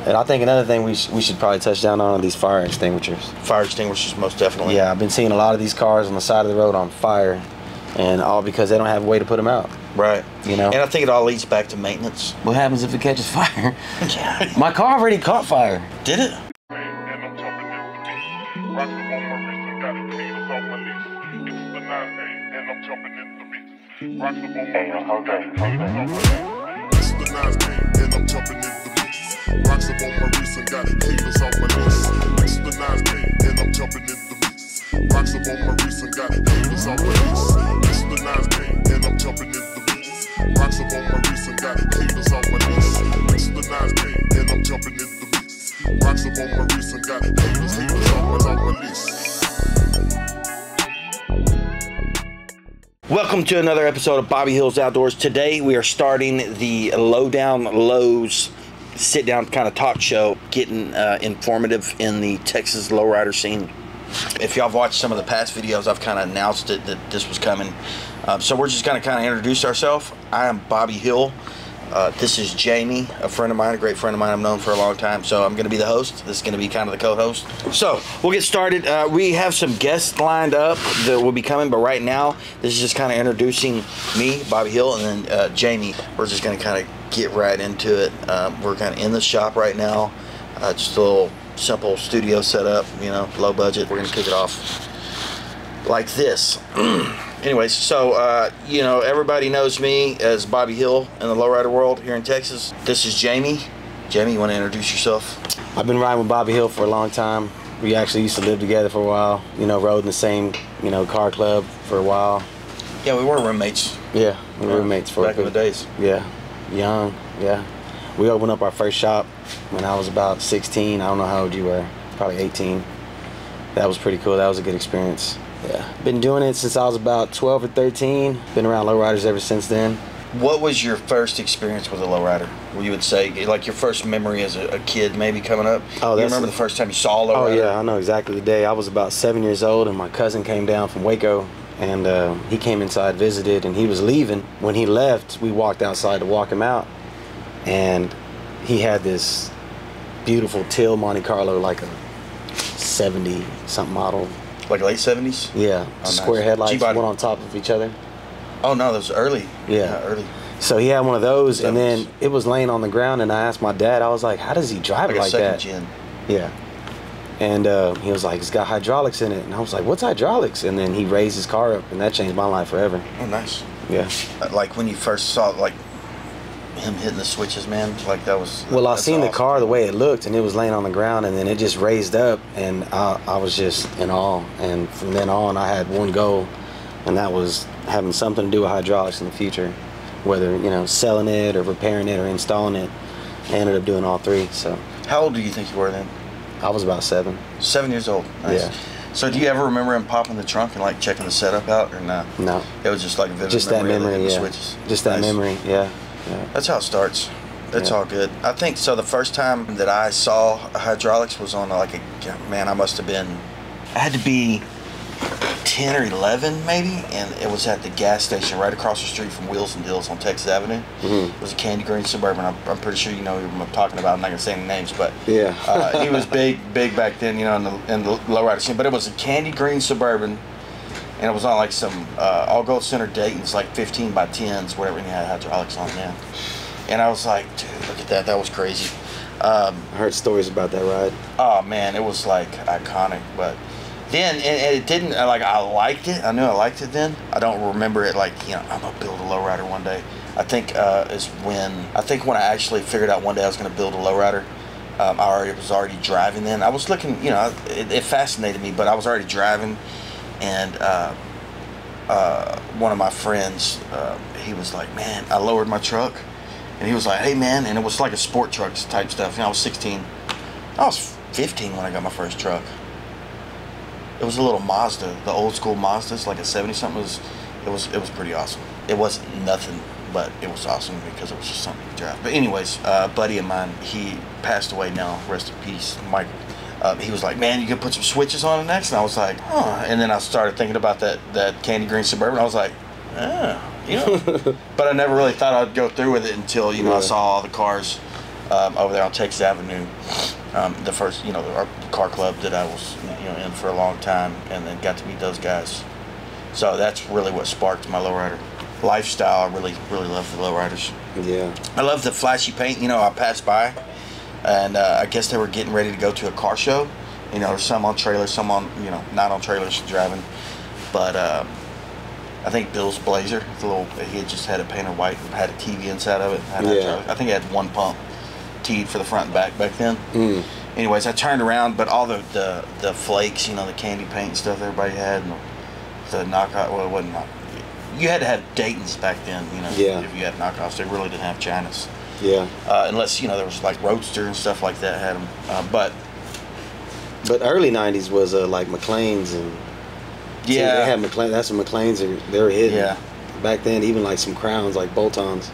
And I think another thing we should probably touch down on are these fire extinguishers. Fire extinguishers, most definitely. Yeah, I've been seeing a lot of these cars on the side of the road on fire, and all because they don't have a way to put them out. Right. You know? And I think it all leads back to maintenance. What happens if it catches fire? My car already caught fire. Did it? Rocks up on my wrist and got haters off my list. It's the 9K and I'm jumping in the mix. Rocks up on my wrist and got haters off my list. It's the 9K and I'm jumping in the mix. Rocks up on my wrist and got haters off my list. It's the 9K and I'm jumping in the mix. Rocks up on my wrist and got haters off my list. Welcome to another episode of Bobby Hill's Outdoors. Today we are starting the Lowdown Lows sit-down kind of talk show, getting informative in the Texas lowrider scene. If y'all have watched some of the past videos, I've kind of announced it that this was coming. So we're just going to kind of introduce ourselves. I am Bobby Hill. This is Jamie, a friend of mine, a great friend of mine I've known for a long time. So I'm going to be the host. This is going to be kind of the co-host. So we'll get started. We have some guests lined up that will be coming, but right now this is just kind of introducing me, Bobby Hill, and then Jamie. We're just going to kind of get right into it. We're kind of in the shop right now. Just a little simple studio setup, you know, low budget. We're going to kick it off like this. Anyways, so, you know, everybody knows me as Bobby Hill in the lowrider world here in Texas. This is Jamie. Jamie, you want to introduce yourself? I've been riding with Bobby Hill for a long time. We actually used to live together for a while, you know, rode in the same, you know, car club for a while. Yeah, we were roommates. Yeah, we were roommates for back in the days. Yeah, young, yeah. We opened up our first shop when I was about 16. I don't know how old you were, probably 18. That was pretty cool. That was a good experience. Yeah, been doing it since I was about 12 or 13. Been around lowriders ever since then. What was your first experience with a lowrider? Where you would say, like your first memory as a kid, maybe coming up? Oh, you remember the first time you saw a lowrider? Oh yeah, I know exactly the day. I was about 7 years old, and my cousin came down from Waco, and he came inside, visited, and he was leaving. When he left, we walked outside to walk him out, and he had this beautiful teal Monte Carlo, like a 70-something model. Like late 70s? Yeah, square headlights, one on top of each other. Oh no, those early. Yeah, early. So he had one of those, and then it was laying on the ground, and I asked my dad, I was like, how does he drive it like that? Gen. Yeah. And he was like, it's got hydraulics in it. And I was like, what's hydraulics? And then he raised his car up, and that changed my life forever. Oh, nice. Yeah. Like when you first saw, like, him hitting the switches, man, like that was... Well, I seen the car the way it looked, and it was laying on the ground, and then it just raised up, and I was just in awe. And from then on, I had one goal, and that was having something to do with hydraulics in the future, whether, you know, selling it or repairing it or installing it. I ended up doing all three. So how old do you think you were then? I was about 7. 7 years old. Nice. Yeah. So do you ever remember him popping the trunk and like checking the setup out, or no? No. It was just like a vivid just that memory, yeah. Switches. Just that memory, yeah. Yeah. That's how it starts. That's all good. I think so. The first time that I saw hydraulics was on like a, man, I must have been, I had to be 10 or 11 maybe, and it was at the gas station right across the street from Wheels and Deals on Texas Avenue. Mm-hmm. It was a candy green Suburban. I'm pretty sure you know who I'm talking about. I'm not gonna say any names, but yeah, he was big back then, you know, in the lowrider scene. But it was a candy green Suburban, and it was on like some all gold center Dayton's, like 15 by 10s, whatever, and he had hydraulics on, yeah. And I was like, dude, look at that. That was crazy. I heard stories about that ride. Oh man, it was like iconic. But then it didn't, like, I liked it. I knew I liked it then. I don't remember it like, you know, I'm gonna build a lowrider one day. I think when I actually figured out one day I was gonna build a lowrider. I was already driving then. I was looking, you know, it fascinated me, but I was already driving, and one of my friends, he was like, man, I lowered my truck, and he was like, hey man, and it was like a sport truck type stuff. You know, I was 16. I was 15 when I got my first truck. It was a little Mazda, the old school Mazdas, like a 70-something. It was pretty awesome. It wasn't nothing, but it was awesome because it was just something to drive. But anyways, a buddy of mine, he passed away now, rest in peace, Michael. He was like, man, you can put some switches on it next? And I was like, oh. And then I started thinking about that candy green Suburban. I was like, oh, you know. But I never really thought I'd go through with it until, you know, I saw all the cars over there on Texas Avenue. The first, our car club that I was, in for a long time, and then got to meet those guys. So that's really what sparked my lowrider lifestyle. I really love the lowriders. Yeah. I love the flashy paint. I passed by, and I guess they were getting ready to go to a car show. There's some on trailers, some on, not on trailers driving. But I think Bill's Blazer, he had just had it painted white, had a TV inside of it. I think it had one pump teed for the front and back then. Anyways, I turned around, but all the flakes, the candy paint stuff everybody had, and the knockoff, well, it wasn't you had to have Dayton's back then, if you had knockoffs. They really didn't have Chinas. Yeah. Unless, there was like Roadster and stuff like that had them. But early 90s was like McLean's and... Yeah. They had McLean, that's what McLean's they were hitting. Yeah. Back then, even like some Crowns, like bolt-ons.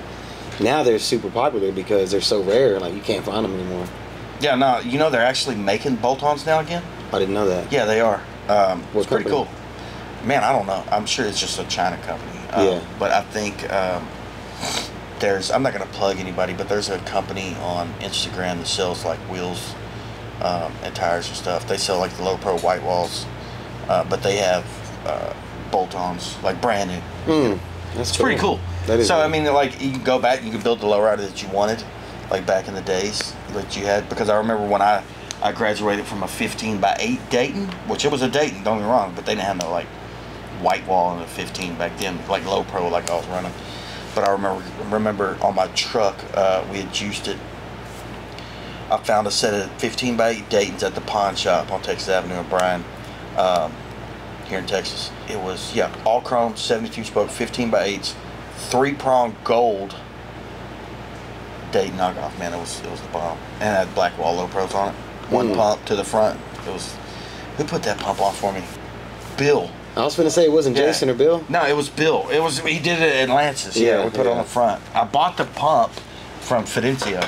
Now they're super popular because they're so rare, like you can't find them anymore. Yeah, no, they're actually making bolt-ons now again? I didn't know that. Yeah, they are. It's pretty company? cool. Man, I don't know. I'm sure it's just a China company. But I think I'm not going to plug anybody, but there's a company on Instagram that sells like wheels and tires and stuff. They sell like the Low Pro white walls, but they have bolt-ons, like brand new. That's pretty cool. That is so, cool. I mean, like, you can go back, you can build the lowrider that you wanted, like back in the days that you had. Because I remember when I graduated from a 15x8 Dayton, which it was a Dayton, don't get me wrong, but they didn't have no, like, white wall in a 15 back then, like Low Pro, like I was running. But I remember on my truck, we had juiced it. I found a set of 15x8 Daytons at the pawn shop on Texas Avenue in Bryan, here in Texas. It was, all chrome, 72 spoke, 15x8s, 3-prong gold Dayton knockoff. Man, it was the bomb. And it had black wall Low Pros on it. One pump to the front. Who put that pump on for me? Bill. I was going to say it wasn't Jason or Bill. No, it was Bill. He did it at Lance's. We put it on the front. I bought the pump from Fidencio,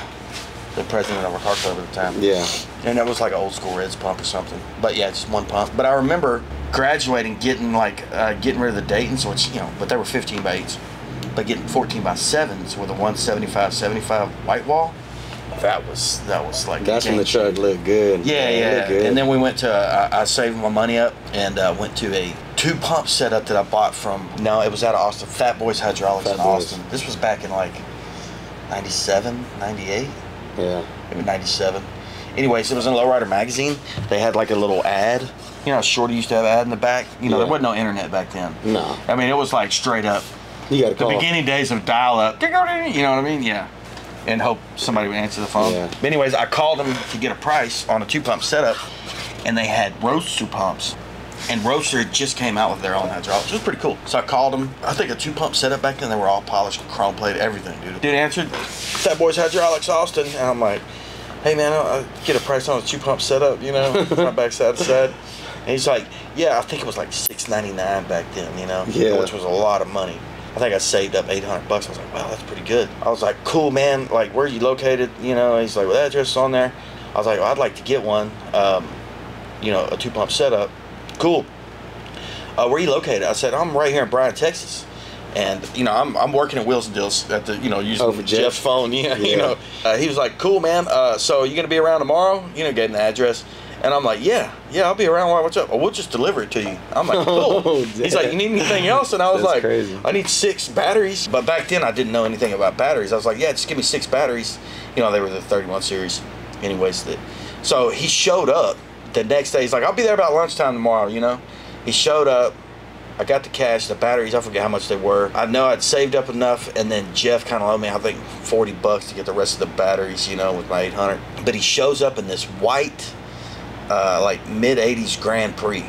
the president of our car club at the time. Yeah. And that was like an old school Reds pump or something. But yeah, just one pump. But I remember graduating, getting rid of the Daytons, which, but they were 15x8s. But getting 14x7s with a 175/75 white wall, that was like. That's when the truck looked good. Yeah. Looked good. And then we went to, I saved my money up and went to a 2-pump setup that I bought from, it was out of Austin, Fat Boys Hydraulics in Austin. This was back in like 97, 98. Yeah. Maybe 97. Anyways, it was in Lowrider magazine. They had like a little ad. Shorty used to have an ad in the back. There wasn't no internet back then. No. I mean, it was like straight up. You got to call. The beginning days of dial-up. You know what I mean? Yeah. And hope somebody would answer the phone. Yeah. But anyways, I called them to get a price on a 2-pump setup, and they had Roadster pumps. And Roadster just came out with their own hydraulics. It was pretty cool. So I called them. I think a 2-pump setup back then, they were all polished, chrome plated, everything, dude. Dude answered, Fat Boys Hydraulics, Austin. And I'm like, hey, man, I'll get a price on a 2-pump setup, front, back, side to side. And he's like, yeah, I think it was like $6.99 back then, Yeah. Which was a lot of money. I think I saved up $800. I was like, wow, that's pretty good. I was like, cool, man. Like, where are you located? He's like, well, that address is on there. I was like, well, I'd like to get one, a 2-pump setup. Cool. Where are you located? I said, I'm right here in Bryan, Texas. And, I'm working at Wheels and Deals at the, using Jeff's phone. He was like, cool, man. So you going to be around tomorrow? Gave him the address. And I'm like, yeah, I'll be around. What's up? We'll just deliver it to you. I'm like, cool. He's like, you need anything else? And I was like, crazy. I need 6 batteries. But back then, I didn't know anything about batteries. I was like, yeah, just give me 6 batteries. They were the 31 series. Anyways, so he showed up the next day. He's like, I'll be there about lunchtime tomorrow, He showed up. I got the cash, the batteries, I forget how much they were. I know I'd saved up enough, and then Jeff kind of owed me, I think, $40 to get the rest of the batteries, with my 800. But he shows up in this white, like mid-80s Grand Prix,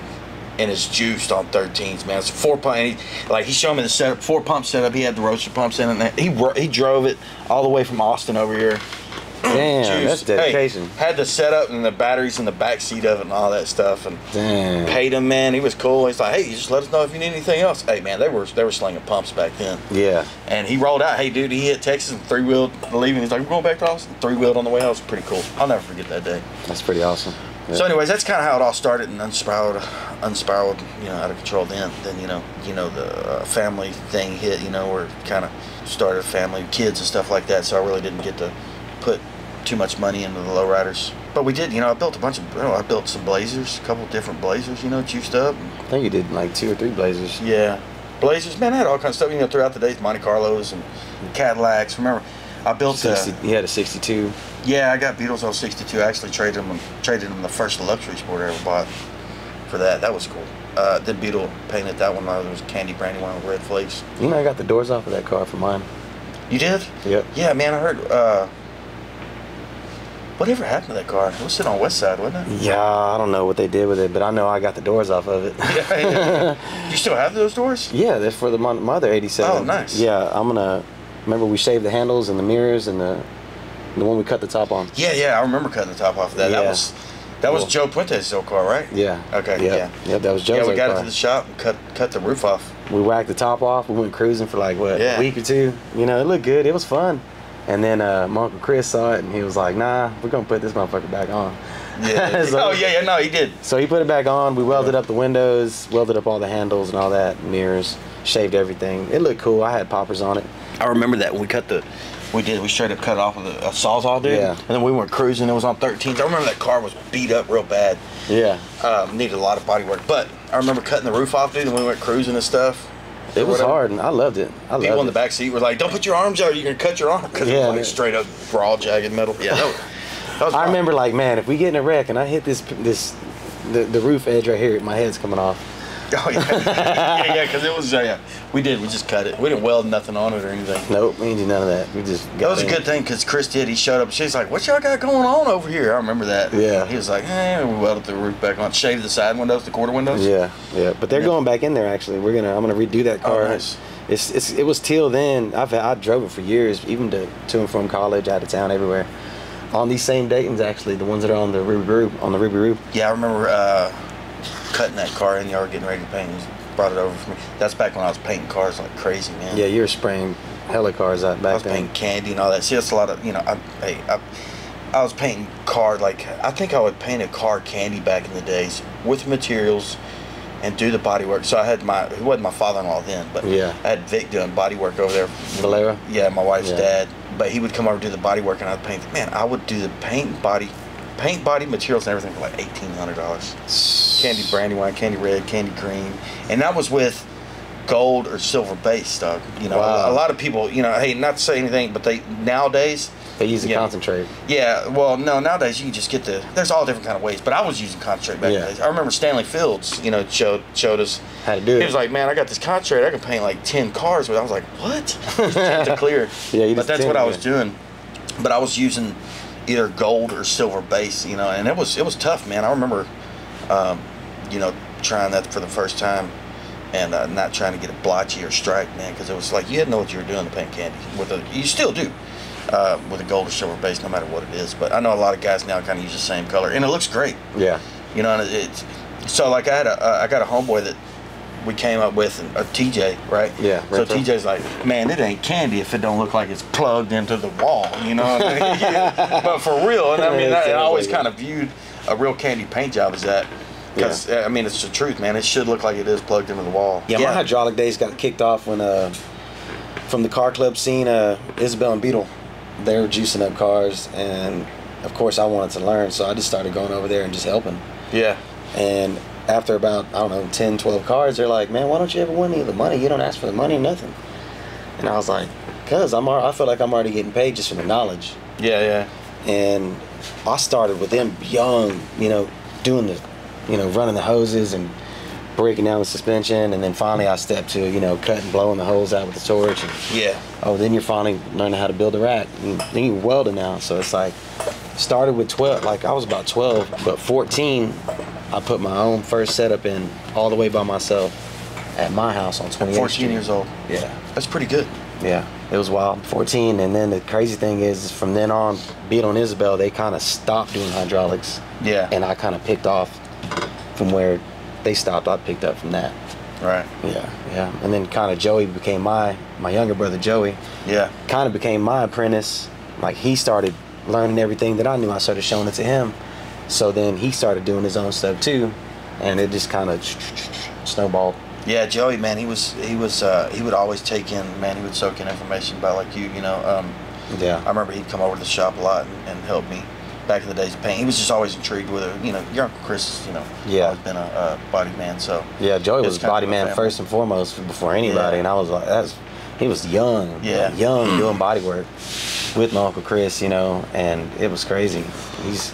and it's juiced on 13s, man. It's a 4-pump. He showed me the setup, 4-pump setup. He had the Roadster pumps in it. He drove it all the way from Austin over here. Damn, that's dedication. Hey, had the setup and the batteries in the back seat of it and all that stuff, and paid him, man. He was cool. He's like, hey, you just let us know if you need anything else. Hey, man, they were slinging pumps back then. Yeah. And he rolled out. Hey, dude, he hit Texas and 3-wheeled leaving. He's like, we're going back to Austin. 3-wheeled on the way out. It was pretty cool. I'll never forget that day. That's pretty awesome. Yeah. So, anyways, that's kind of how it all started and unspiraled, out of control. Then the family thing hit. Where it kind of started family, kids and stuff like that. So I really didn't get to put too much money into the lowriders. But we did, you know, I built a bunch of, I built some Blazers, a couple different Blazers, you know, juiced up. I think you did like 2 or 3 Blazers. Yeah. Blazers, man, I had all kinds of stuff, you know, throughout the days, Monte Carlos and Cadillacs. Remember, I built you had a 62. Yeah, I got Beetles on 62. I actually traded them the first luxury sport I ever bought for that. That was cool. Then Beetle painted that one. It was candy brandy one with red flakes. You know, I got the doors off of that car for mine. You did? Yep. Yeah, man, I heard. Whatever happened to that car? It was sitting on West Side, wasn't it? Yeah, I don't know what they did with it, but I know I got the doors off of it. Yeah. You still have those doors? Yeah, they're for my other 87. Oh, nice. Yeah, I'm gonna. Remember we shaved the handles and the mirrors and the one we cut the top on. Yeah, I remember cutting the top off of that. Yeah. That was Joe Puente's old car, right? Yeah. Okay. Yep. Yeah. Yep, that was Joe's Yeah, we got car. it to the shop and cut the roof off. We whacked the top off. We went cruising for like what, a week or 2. You know, it looked good. It was fun. And then my Uncle Chris saw it and he was like, "Nah, we're gonna put this motherfucker back on." Yeah. So, No, he did. So he put it back on. We welded up the windows, welded up all the handles and all that, mirrors, shaved everything. It looked cool. I had poppers on it. I remember that when we straight up cut it off with a Sawzall, dude. Yeah. And then we went cruising. It was on 13th. I remember that car was beat up real bad. Yeah. Needed a lot of body work. But I remember cutting the roof off, dude, and we went cruising and stuff. It was hard, and I loved it. People in the back seat were like, "Don't put your arms out, you're gonna cut your arm." Because it was like straight up raw, jagged metal. Yeah, that was I remember, like, man, if we get in a wreck and I hit the roof edge right here, my head's coming off. Oh yeah, yeah, because it was we just cut it. We didn't weld nothing on it or anything. Nope, we didn't do none of that. We just that was a good thing because Chris did. He showed up. She's like, "What y'all got going on over here?" I remember that. Yeah. He was like, we welded the roof back on, shaved the side windows, the quarter windows. Yeah. But they're going back in there actually. I'm gonna redo that car. Oh, nice. It was till then. I drove it for years, even to and from college, out of town, everywhere. On these same Daytons, actually, the ones that are on the Ruby Roof. Yeah, I remember cutting that car in the yard, getting ready to paint. He brought it over for me. That's back when I was painting cars like crazy, man. Yeah, you were spraying hella cars out back then. I was painting candy and all that. See, that's a lot of, you know, I was painting car, like, I think I would paint a car candy back in the days with materials and do the body work. So I had he wasn't my father-in-law then, but yeah. I had Vic doing body work over there. Valera? Yeah, my wife's dad. But he would come over and do the body work and I'd paint. Man, I would do the paint body materials and everything for like $1,800. Candy brandywine, candy red, candy green. And that was with gold or silver base stuff. You know, wow. A lot of people, you know, hey, not to say anything, but nowadays they use the concentrate. Yeah, well, no, nowadays you can just get there's all different kind of ways, but I was using concentrate back in the days. I remember Stanley Fields, you know, showed us how to do it. He was like, "Man, I got this concentrate, I can paint like 10 cars with." I was like, "What?" To clear. Yeah, but that's what I was doing. But I was using either gold or silver base, you know, and it was tough, man. I remember, you know, trying that for the first time and not trying to get it blotchy or striped, man, because it was like you didn't know what you were doing to paint candy. You still do. With a gold or silver base, no matter what it is. But I know a lot of guys now kind of use the same color, and it looks great. Yeah. You know, and it's so like I got a homeboy that we came up with, a TJ, right? Yeah. So TJ's like, "Man, it ain't candy if it don't look like it's plugged into the wall," you know. Yeah. But for real, and I mean, I always kind of viewed a real candy paint job as that. Because I mean, it's the truth, man. It should look like it is plugged into the wall. Yeah, my hydraulic days got kicked off when from the car club scene, Isabel and Beetle. They were juicing up cars, and of course I wanted to learn, so I just started going over there and just helping. Yeah. And after about, I don't know, 10, 12 cars, they're like, "Man, why don't you ever win any of the money? You don't ask for the money or nothing." And I was like, "Cause I feel like I'm already getting paid just for the knowledge." Yeah. And I started with them young, you know, doing running the hoses and breaking down the suspension, and then finally I stepped to, you know, cutting, blowing the holes out with the torch. And, then you're finally learning how to build a rack, and then you're welding now. So it's like, started with 12, like I was about 12, but 14, I put my own first setup in all the way by myself at my house on 28th 14 Street. years old. Yeah. That's pretty good. Yeah, it was wild. 14, and then the crazy thing is from then on, Beetle and Isabel, they kind of stopped doing hydraulics. Yeah. And I kind of picked off from where they stopped. I picked up from that. Right. Yeah. And then kind of Joey became my younger brother Joey. Yeah. Kind of became my apprentice. Like he started learning everything that I knew. I started showing it to him. So then he started doing his own stuff too, and it just kind of snowballed. Yeah, Joey, man, he would always take in, man, he would soak in information about like you know, Yeah. I remember he'd come over to the shop a lot and help me back in the days of paint. He was just always intrigued with it. You know, your Uncle Chris, you know, always been a body man. So yeah, Joey was body man first and foremost before anybody, and I was like, he was young, young doing body work with my Uncle Chris, you know, and it was crazy. He's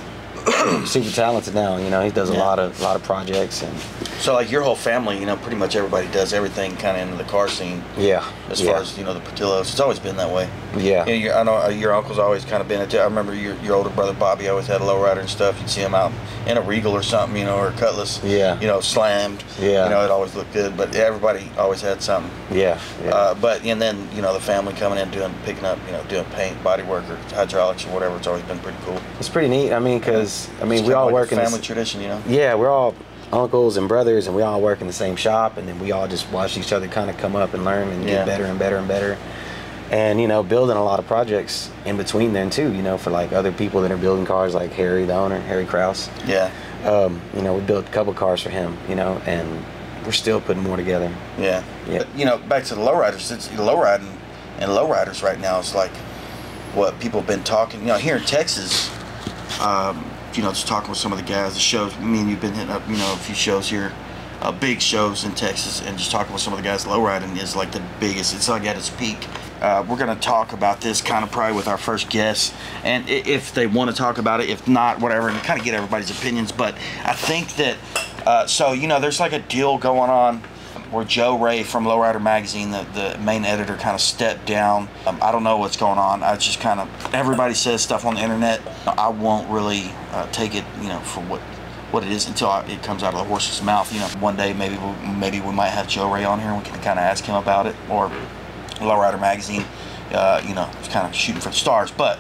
super talented now, you know. He does a lot of projects. And so like your whole family, you know, pretty much everybody does everything kind of into the car scene. Yeah. As far as, you know, the Portillos, it's always been that way. Yeah. You know, I know your uncle's always kind of been it. I remember your older brother Bobby always had a lowrider and stuff. You'd see him out in a Regal or something, you know, or a Cutlass. Yeah. You know, slammed. Yeah. You know, it always looked good, but everybody always had something. Yeah. And then, you know, the family coming in picking up, you know, doing paint, body work, or hydraulics or whatever. It's always been pretty cool. It's pretty neat. I mean, because we all work in family tradition, you know. Yeah, we're all uncles and brothers, and we all work in the same shop, and then we all just watch each other kind of come up and learn and get better and better and better. And, you know, building a lot of projects in between then too, you know, for like other people that are building cars, like Harry, the owner, Harry Krause. Yeah. You know, we built a couple cars for him, you know, and we're still putting more together. Yeah. But, you know, back to the lowriders, it's lowriding and lowriders right now is like what people have been talking, you know, here in Texas, you know, just talking with some of the guys, the shows, me and you've been hitting up, you know, a few shows here, big shows in Texas, and just talking with some of the guys, lowriding is like the biggest, it's like at its peak. We're going to talk about this kind of probably with our first guest, and if they want to talk about it, if not, whatever, and kind of get everybody's opinions. But I think that, so, you know, there's like a deal going on where Joe Ray from Lowrider Magazine, the main editor, kind of stepped down. I don't know what's going on. I just kind of, everybody says stuff on the internet. I won't really take it, you know, for what it is until it comes out of the horse's mouth. You know, one day maybe we might have Joe Ray on here and we can kind of ask him about it, or Lowrider Magazine, you know, it's kind of shooting for the stars, but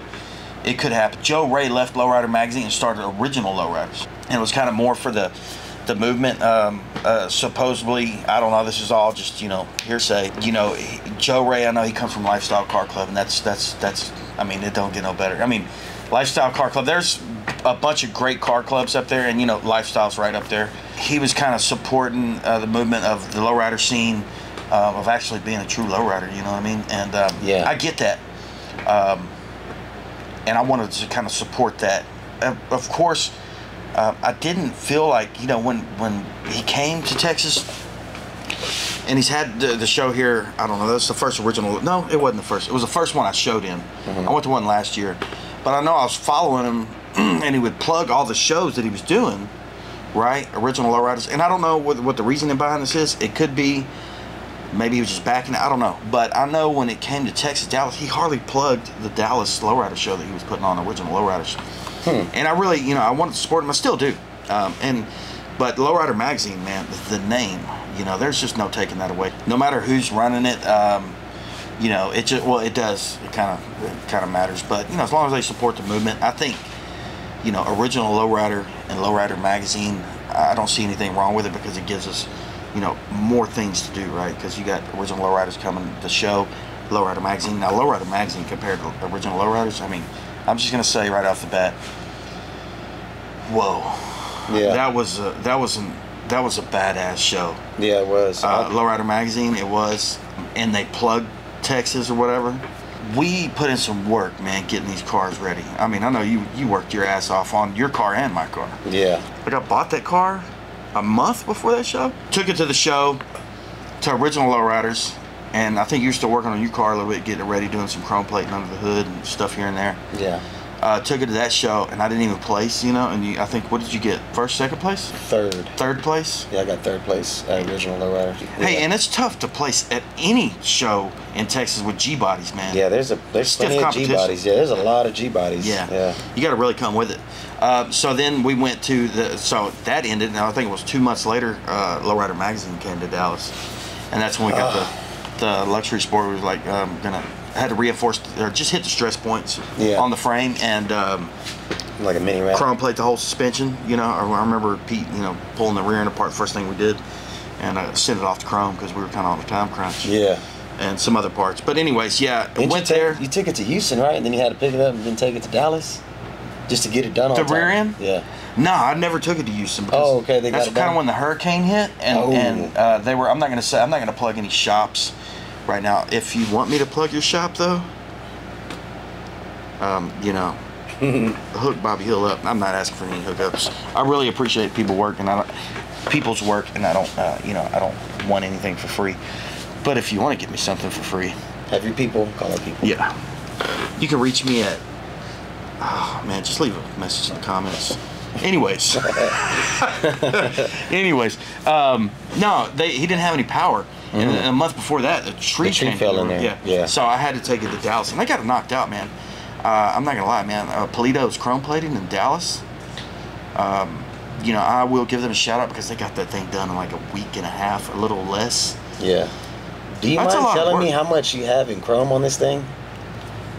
it could happen. Joe Ray left Lowrider Magazine and started Original Lowriders, and it was kind of more for the movement. Supposedly, I don't know, this is all just, you know, hearsay. You know, Joe Ray, I know he comes from Lifestyle Car Club, and that's I mean, it don't get no better. I mean, Lifestyle Car Club, there's a bunch of great car clubs up there, and, you know, Lifestyle's right up there. He was kind of supporting the movement of the lowrider scene, of actually being a true lowrider, you know what I mean? And I get that, and I wanted to kind of support that. Of course, I didn't feel like, you know, when he came to Texas, and he's had the show here, I don't know, that's the first original, no, it wasn't the first, it was the first one I showed him. I went to one last year, but I know I was following him, and he would plug all the shows that he was doing, right? Original Lowriders, and I don't know what the reasoning behind this is. It could be maybe he was just backing it, I don't know. But I know when it came to Texas, Dallas, he hardly plugged the Dallas Lowrider show that he was putting on, Original Lowriders. And I really, you know, I wanted to support him. I still do. But Lowrider Magazine, man, the name, you know, there's just no taking that away. No matter who's running it, you know, it just, well, it does. It kind of matters. But, you know, as long as they support the movement, I think, you know, Original Lowrider and Lowrider Magazine, I don't see anything wrong with it, because it gives us, you know, more things to do, right? Because you got Original Lowriders coming to the show, Lowrider Magazine. Now, Lowrider Magazine compared to Original Lowriders, I mean, I'm just gonna say right off the bat, whoa, yeah, that was a badass show. Yeah, it was. Lowrider Magazine, it was, and they plugged Texas or whatever. We put in some work, man, getting these cars ready. I mean, I know you worked your ass off on your car and my car. Yeah. Like, I bought that car a month before that show. Took it to the show, to Original Lowriders, and I think you were still working on your car a little bit, getting it ready, doing some chrome plating under the hood and stuff here and there. Yeah. Took it to that show, and I didn't even place, you know, and I think, what did you get? First, second place? Third place? Yeah, I got third place at Original Lowrider. Yeah. Hey, and it's tough to place at any show in Texas with G-bodies, man. Yeah, there's plenty of G-bodies. Yeah, there's a lot of G-bodies. Yeah. You got to really come with it. So then we went to so that ended, and I think it was 2 months later, Lowrider Magazine came to Dallas, and that's when we got the luxury sport. We was like, had to reinforce, or just hit the stress points on the frame, and like a mini wrap, chrome plate the whole suspension. You know, I remember Pete, you know, pulling the rear end apart, first thing we did, and send it off to chrome, because we were kind of on a time crunch. Yeah. And some other parts, but anyways, yeah, went there. You took it to Houston, right? And then you had to pick it up and then take it to Dallas, just to get it done on time. The rear end? Yeah. No, I never took it to Houston. Because okay, they got that's it kind done? of when the hurricane hit, and they were. I'm not gonna plug any shops right now. If you want me to plug your shop, though, You know, hook Bobby Hill up. I'm not asking for any hookups. I really appreciate people's work, and I don't, you know, I don't want anything for free. But if you want to give me something for free, have your people call our people. Yeah, you can reach me at. Oh man, just leave a message in the comments. Anyways, no, he didn't have any power. And a month before that, the tree fell in there. Yeah. So I had to take it to Dallas, and I got it knocked out, man. I'm not gonna lie, man. Polito's chrome plating in Dallas. You know, I will give them a shout out because they got that thing done in like a week and a half, a little less. Yeah. Do you mind telling me how much you have in chrome on this thing?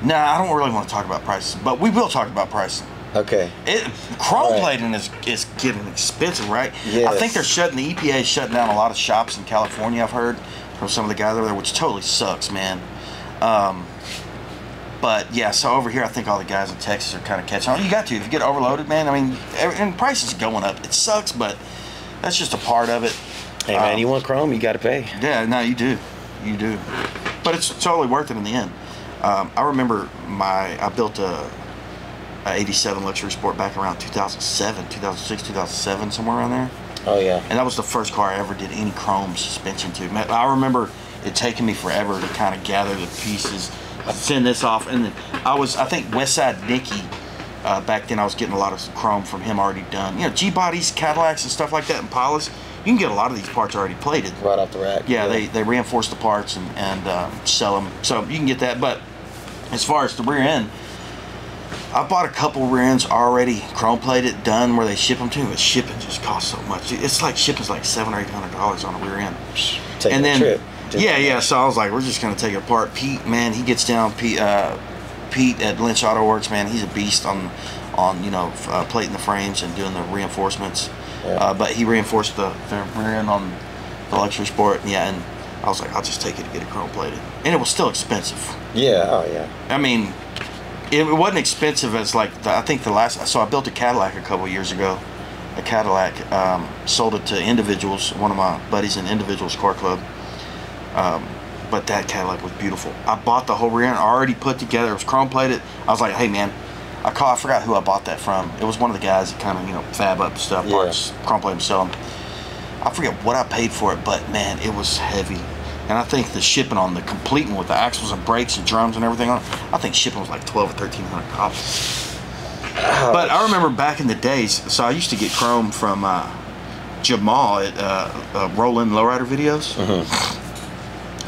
Nah, I don't really want to talk about prices, but we will talk about pricing. Okay. Chrome plating is getting expensive, right? Yes. I think the EPA is shutting down a lot of shops in California, I've heard from some of the guys over there, which totally sucks, man. But yeah, so over here, I think all the guys in Texas are kind of catching on. You got to, if you get overloaded, man. I mean, and prices going up. It sucks, but that's just a part of it. Hey man, you want chrome, you got to pay. Yeah, no, you do. But it's totally worth it in the end. I remember I built a 87 Luxury Sport back around 2007, 2006, 2007, somewhere around there. Oh yeah. And that was the first car I ever did any chrome suspension to. I remember it taking me forever to kind of gather the pieces, send this off, and then I think Westside Nicky, back then I was getting a lot of chrome from him already done. You know, G-bodies, Cadillacs, and stuff like that, and Impalas. You can get a lot of these parts already plated. Right off the rack. Yeah, they reinforce the parts and sell them. So you can get that. But as far as the rear end, I bought a couple rear ends already chrome plated, done where they ship them to, but shipping just costs so much. It's like shipping's like $700 or $800 on a rear end. Taking a trip. Yeah. So I was like, we're just gonna take it apart. Pete, man, he gets down. Pete at Lynch Auto Works, man, he's a beast on you know, plating the frames and doing the reinforcements. Yeah. But he reinforced the rear end on the Luxury Sport. Yeah, and I was like, I'll just take it to get it chrome plated, and it was still expensive. Yeah. Oh yeah. I mean, it wasn't expensive as like I think the last. So I built a Cadillac a couple years ago. A Cadillac, sold it to individuals. One of my buddies in Individuals Car Club. But that Cadillac was beautiful. I bought the whole rear end already put together. It was chrome plated. I was like, hey man, I forgot who I bought that from. It was one of the guys that kind of, you know, fab up stuff, parts, chrome plate and sell them. I forget what I paid for it, but man, it was heavy. And I think the shipping on the complete one with the axles and brakes and drums and everything on it, I think shipping was like $1,200 or $1,300. But I remember back in the days, so I used to get chrome from Jamal at Roland Lowrider Videos.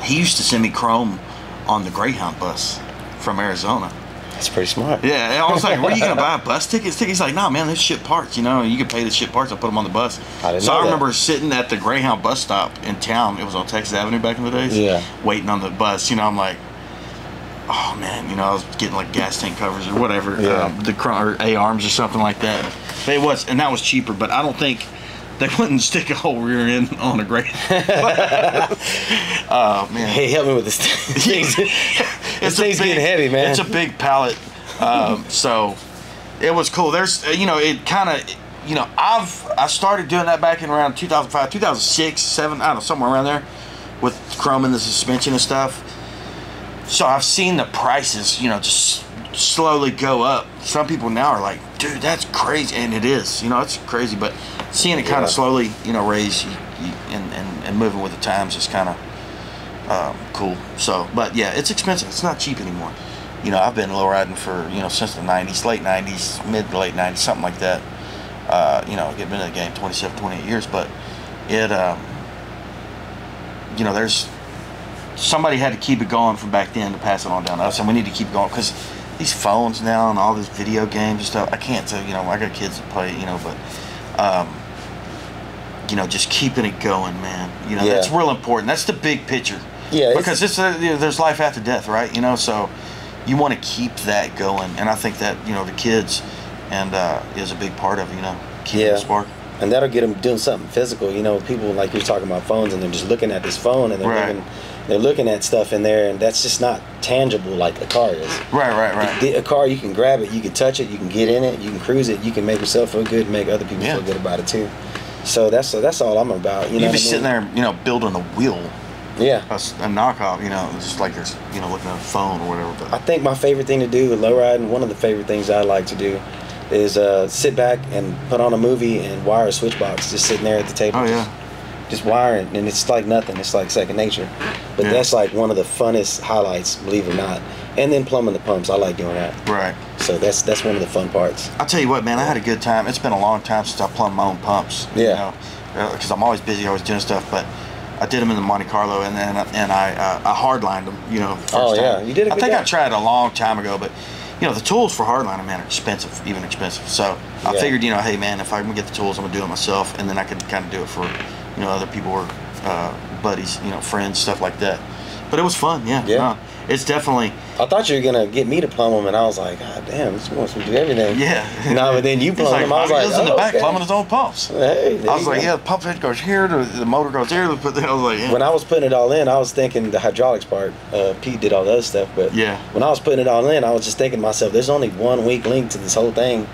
He used to send me chrome on the Greyhound bus from Arizona. That's pretty smart. Yeah, I was like, where are you going to buy bus tickets? He's like, nah, man, they ship parts, you know, you can pay to ship parts, I'll put them on the bus. I remember sitting at the Greyhound bus stop in town. It was on Texas Avenue back in the days. Yeah. Waiting on the bus, you know, I'm like, oh man, you know, I was getting like gas tank covers or whatever, or A-arms or something like that. But it was, and that was cheaper, but I don't think they wouldn't stick a whole rear end on a Greyhound. Oh man. Hey, help me with this thing. This thing's getting heavy, man. It's a big pallet. So it was cool. There's, you know, it kind of, you know, I started doing that back in around 2005, 2006, 7, I don't know, somewhere around there, with chrome in the suspension and stuff. So I've seen the prices, you know, just slowly go up. Some people now are like, dude, that's crazy, and it is, you know, it's crazy. But seeing it kind of slowly, you know, raise and moving with the times is kind of cool. So, but yeah, it's expensive. It's not cheap anymore. You know, I've been lowriding for, you know, since the 90s, late 90s, mid to late 90s, something like that. You know, I've been in the game 27, 28 years, but it, you know, there's, somebody had to keep it going from back then to pass it on down to us, and we need to keep going, because these phones now and all these video games and stuff, I can't tell, you know, I got kids that play, you know, but, you know, just keeping it going, man. You know, that's real important. That's the big picture. Yeah. Because it's you know, there's life after death, right? You know, so you want to keep that going, and I think that, you know, the kids and is a big part of, you know, keeping the spark. And that'll get them doing something physical. You know, people, like you're talking about phones, and they're just looking at this phone, and they're looking at stuff in there, and that's just not tangible like a car is. Right. A car, you can grab it, you can touch it, you can get in it, you can cruise it, you can make yourself feel good, make other people feel good about it too. So that's all I'm about. You know, be sitting there, you know, building a wheel. Yeah. a knockoff, you know, just like it's, you know, looking at a phone or whatever. But I think my favorite thing to do with lowriding, one of the favorite things I like to do, is sit back and put on a movie and wire a switch box, just sitting there at the table. oh yeah, Just wiring, and it's like nothing. It's like second nature. But Yeah. that's like one of the funnest highlights, believe it or not. And then plumbing the pumps, I like doing that. right. So that's one of the fun parts. I'll tell you what, man, I had a good time. It's been a long time since I plumbed my own pumps. Yeah. You know, because I'm always busy, always doing stuff. But I did them in the Monte Carlo, and I hardlined them. You know. First Oh, yeah. time. You did a I good think I job. tried a long time ago, but you know the tools for hardlining, man, are expensive, even expensive. So I Yeah. figured, you know, hey, man, if I can get the tools, I'm gonna do it myself, and then I could kind of do it for, you know, other people or buddies, you know, friends, stuff like that. But it was fun. Yeah. Yeah. No, it's definitely. I thought you were gonna get me to plumb them, and I was like, God damn, this wants me to do everything. Yeah. No, but then you He's plumbed them. I was like, he was in the oh, back okay. plumbing his own pumps. Hey, there I was you like, go. yeah, the pump head goes here, the motor goes here. I was like, yeah. When I was putting it all in, I was thinking the hydraulics part. Pete did all the other stuff, but Yeah. when I was putting it all in, I was just thinking to myself, there's only one weak link to this whole thing,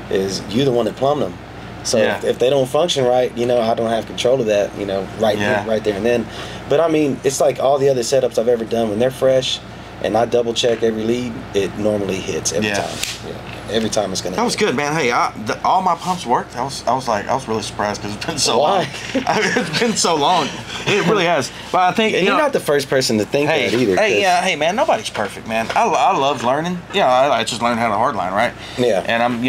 is you the one that plumbed them. So Yeah. if they don't function right, you know, I don't have control of that, you know, right there and then. But I mean, it's like all the other setups I've ever done when they're fresh, and I double check every lead, it normally hits every Yeah. time. Yeah. Every time it's gonna. That was hit. good, man. Hey, all my pumps worked. I was really surprised because it's been so Why? long. It's been so long. It really has. But I think And you you're know, not the first person to think hey, that either. hey, 'cause- yeah, hey, man. Nobody's perfect, man. I love learning. Yeah, I just learned how to hardline, right? Yeah. And I'm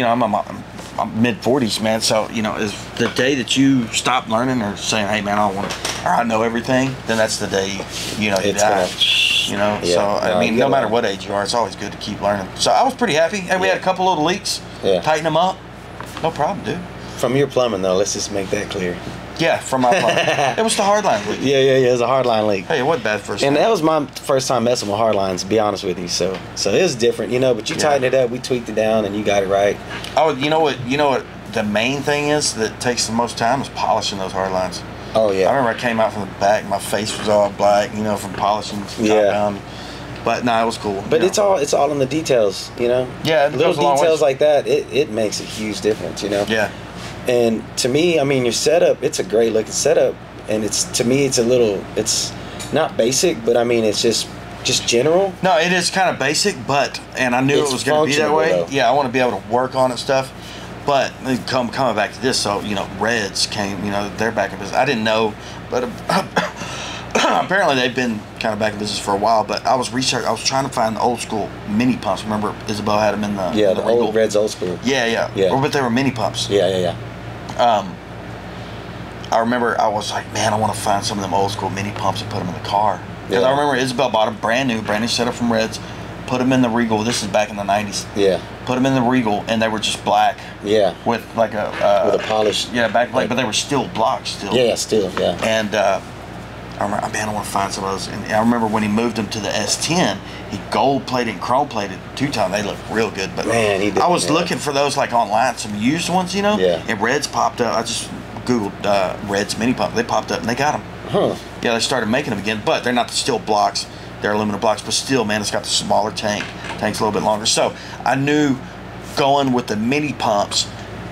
mid 40s, man. So you know, is the day that you stop learning or saying, hey, man, I don't want to, or I know everything, then that's the day you know you It's die. gonna- You know, Yeah, so no, I mean, you no gotta matter learn. what age you are, it's always good to keep learning. So I was pretty happy. Hey, we had a couple little leaks. Yeah. Tighten them up. No problem, dude. From your plumbing though, let's just make that clear. Yeah, from my phone. It was the hardline leak. Yeah, it's a hardline leak. Hey, it wasn't bad first And time. that was my first time messing with hardlines, to be honest with you. So it was different, you know. But you Yeah. tightened it up, we tweaked it down, and you got it right. Oh, you know what the main thing is that takes the most time is polishing those hard lines. Oh I yeah, remember I came out from the back, my face was all black, you know, from polishing top Yeah. down. But no, it was cool. but you it's know. all in the details, you know. Yeah, it little goes a long details ways. like that, it makes a huge difference, you know. Yeah. And to me, I mean, your setup, it's a great looking setup, and to me, it's not basic, but I mean, it's just general. No, it is kind of basic, and I knew It's it was going to be that functional, way. though. Yeah, I want to be able to work on it stuff. But coming back to this, so you know, Reds came, you know, they're back in business. I didn't know, but apparently they've been kind of back in business for a while. But I was trying to find the old school mini pumps. Remember, Isabel had them in the Yeah, in the Regal? old Reds old school. Yeah. But they were mini pumps. Yeah. I remember I was like, man, I want to find some of them old school mini pumps and put them in the car. Because Yeah. I remember Isabel bought them brand new setup from Reds, put them in the Regal. This is back in the 90s. Yeah. Put them in the Regal, and they were just black Yeah. with like a With a polished. back plate, like- but they were still blocks still. Yeah, still, yeah. And I remember, man, I want to find some of those. And I remember when he moved them to the S10, he gold plated and chrome plated 2 times. They look real good. But Man, he did, I was yeah. looking for those like online, some used ones, you know. Yeah. And Reds popped up. I just googled Reds mini pump. They popped up and they got them. Huh. Yeah, they started making them again, but they're not the steel blocks. They're aluminum blocks, but still, man, it's got the smaller tank. Tank's a little bit longer. So I knew going with the mini pumps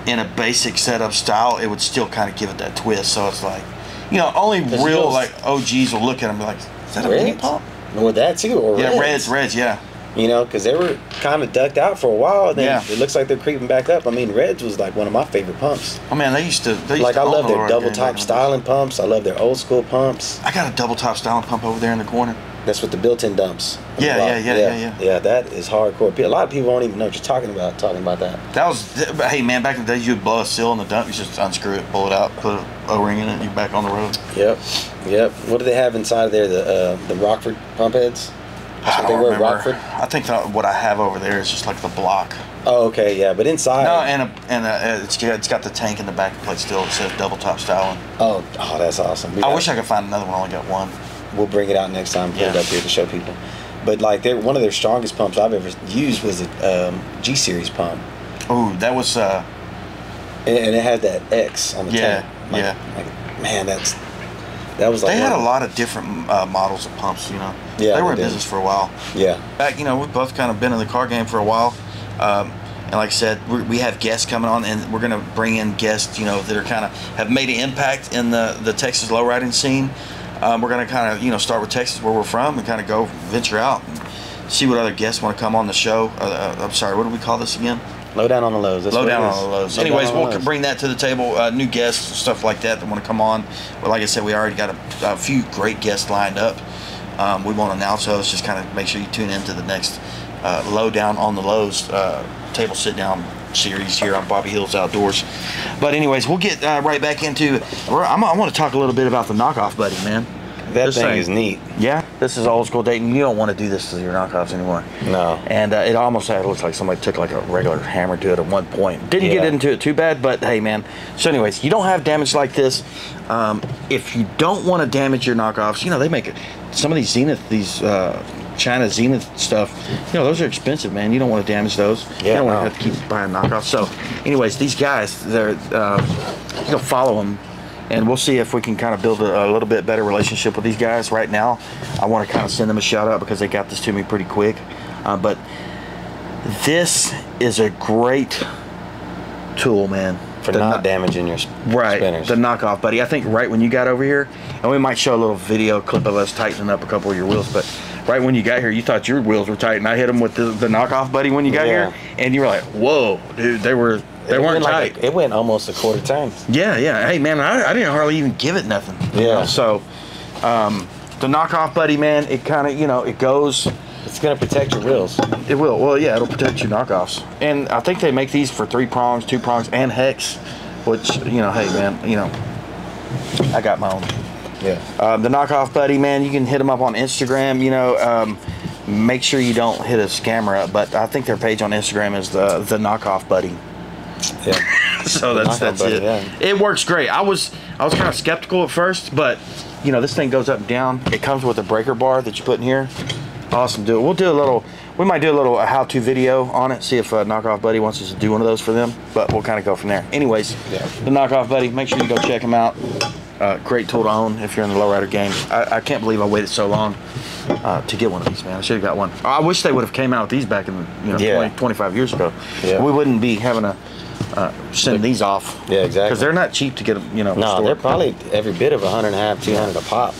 in a basic setup style, it would still kind of give it that twist. So it's like, you know, only Does it real go- like OGs will look at them and be like, is that a mini Reds? pump? Or that too, or Yeah, Reds. Reds, yeah. You know, because they were kind of ducked out for a while, and then Yeah. it looks like they're creeping back up. I mean, Reds was like one of my favorite pumps. Oh man, they used to. Like, I own love their Lowrider double back top in the- styling pumps. I love their old school pumps. I got a double top styling pump over there in the corner. That's with the built-in dumps. on the Yeah, block. yeah. Yeah, that is hardcore. A lot of people won't even know what you're talking about that. That was, hey man, back in the day, you'd blow a seal in the dump, you just unscrew it, pull it out, put an O-ring in it, and you're back on the road. Yep. What do they have inside of there? The Rockford pump heads? That's I what they don't were, remember. Rockford? I think what I have over there is just like the block. Oh, okay, yeah. But inside. No, it's got the tank in the back plate still. It says double top styling. Oh, that's awesome. I wish I could find another one. I only got one. We'll bring it out next time. Put it Yeah. up here to show people. But like, one of their strongest pumps I've ever used was a G series pump, Ooh, that was and it had that X on the Yeah, tank. Man, that was like. they had a one- lot of different models of pumps. You know. Yeah, They were in they did. business for a while. Yeah. Back, you know, we've both kind of been in the car game for a while. And like I said, we have guests coming on, and we're going to bring in guests, you know, that are kind of have made an impact in the Texas lowriding scene. We're gonna kind of, you know, start with Texas, where we're from, and kind of go venture out and see what other guests want to come on the show. I'm sorry, what do we call this again? Low down on the lows. That's Low what down it is. on the lows. Low down Anyways, on the we'll lows. bring that to the table. New guests, stuff like that want to come on. But like I said, we already got a few great guests lined up. We won't announce those. Just kind of make sure you tune into the next Low Down on the Lows table sit down series here on Bobby Hills Outdoors. But anyways, we'll get right back into. I want to talk a little bit about the knockoff buddy, man. That thing is neat. Yeah, this is old school dating. You don't want to do this to your knockoffs anymore. No. And it almost looks like somebody took like a regular hammer to it at one point. Didn't get into it too bad, but hey, man. So anyways, you don't have damage like this. If you don't want to damage your knockoffs, you know, they make it. Some of these Zenith, China Zenith stuff, you know, those are expensive, man. You don't want to damage those. Yeah, you don't want to have to keep buying knockoffs. So anyways, these guys, they're, you'll follow them. And we'll see if we can kind of build a little bit better relationship with these guys. Right now, I want to kind of send them a shout out because they got this to me pretty quick. But this is a great tool, man. For not damaging your spinners. The knockoff buddy. I think right when you got over here, and we might show a little video clip of us tightening up a couple of your wheels, but right when you got here, you thought your wheels were tight, and I hit them with the knockoff buddy when you got here, and you were like, whoa, dude, they weren't tight. It went almost a quarter turn. Yeah. Hey, man, I didn't hardly even give it nothing. You know? So, the knockoff buddy, man, it kind of, you know, it goes. It's gonna protect your wheels. It will. Well, yeah, it'll protect your knockoffs. And I think they make these for 3 prongs, 2 prongs, and hex, which, you know, hey, man, you know, I got my own. Yeah. The knockoff buddy, man, you can hit them up on Instagram. You know, make sure you don't hit a scammer up, but I think their page on Instagram is the knockoff buddy. Yeah. So that's it. Yeah. It works great. I was kind of skeptical at first, but you know, this thing goes up and down. It comes with a breaker bar that you put in here. Awesome. We might do a little how-to video on it, see if knockoff buddy wants us to do one of those for them, but we'll kind of go from there. Anyways, the knockoff buddy, make sure you go check him out. Great tool to own if you're in the lowrider game. I can't believe I waited so long to get one of these, man. I should have got one. I wish they would have came out with these back in 20, 25 years ago. Yeah. We wouldn't be having to send these off. Yeah, exactly. Because they're not cheap to get them, No, restored. they're probably every bit of $150, $200 a pop.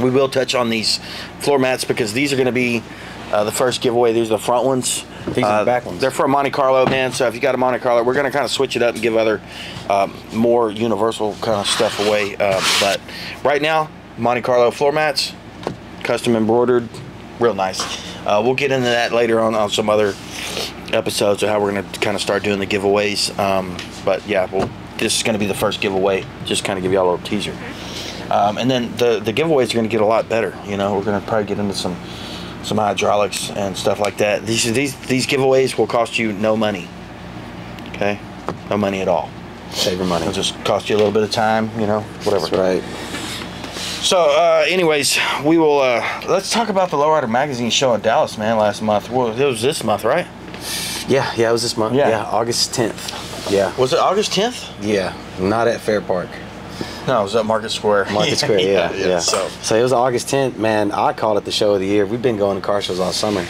We will touch on these floor mats because these are going to be the first giveaway. These are the front ones. These are the back ones. They're from Monte Carlo, man. So if you got a Monte Carlo, we're going to kind of switch it up and give other more universal kind of stuff away. But right now, Monte Carlo floor mats, custom embroidered, real nice. We'll get into that later on some other episodes of how we're going to kind of start doing the giveaways. But yeah, this is going to be the first giveaway. Just kind of give y'all a little teaser. And then the giveaways are going to get a lot better. You know, we're going to probably get into some hydraulics and stuff like that. These giveaways will cost you no money. Okay, no money at all. Save your money. It'll just cost you a little bit of time. You know, whatever. That's right. So, anyways, we will. Let's talk about the Lowrider magazine show in Dallas, man. Last month. Well, it was this month, right? Yeah, it was this month. Yeah. August 10th. Yeah. Was it August 10th? Yeah, not at Fair Park. No, it was at Market Square. Market Square, yeah. So it was August 10th, man. I called it the show of the year. We've been going to car shows all summer,